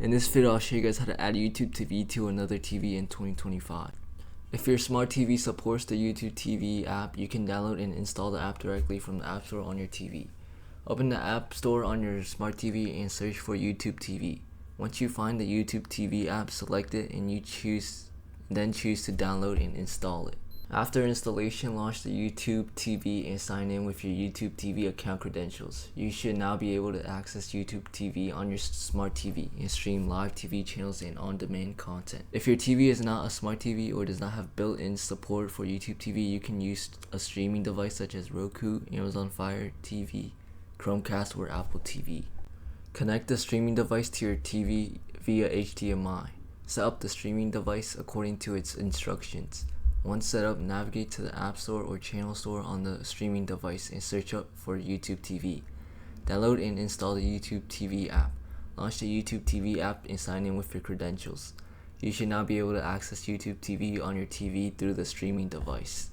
In this video, I'll show you guys how to add YouTube TV to another TV in 2025. If your smart TV supports the YouTube TV app, you can download and install the app directly from the App Store on your TV. Open the App Store on your smart TV and search for YouTube TV. Once you find the YouTube TV app, select it and then choose to download and install it. After installation, launch the YouTube TV and sign in with your YouTube TV account credentials. You should now be able to access YouTube TV on your smart TV and stream live TV channels and on-demand content. If your TV is not a smart TV or does not have built-in support for YouTube TV, you can use a streaming device such as Roku, Amazon Fire TV, Chromecast, or Apple TV. Connect the streaming device to your TV via HDMI. Set up the streaming device according to its instructions. Once set up, navigate to the App Store or Channel Store on the streaming device and search up for YouTube TV. Download and install the YouTube TV app. Launch the YouTube TV app and sign in with your credentials. You should now be able to access YouTube TV on your TV through the streaming device.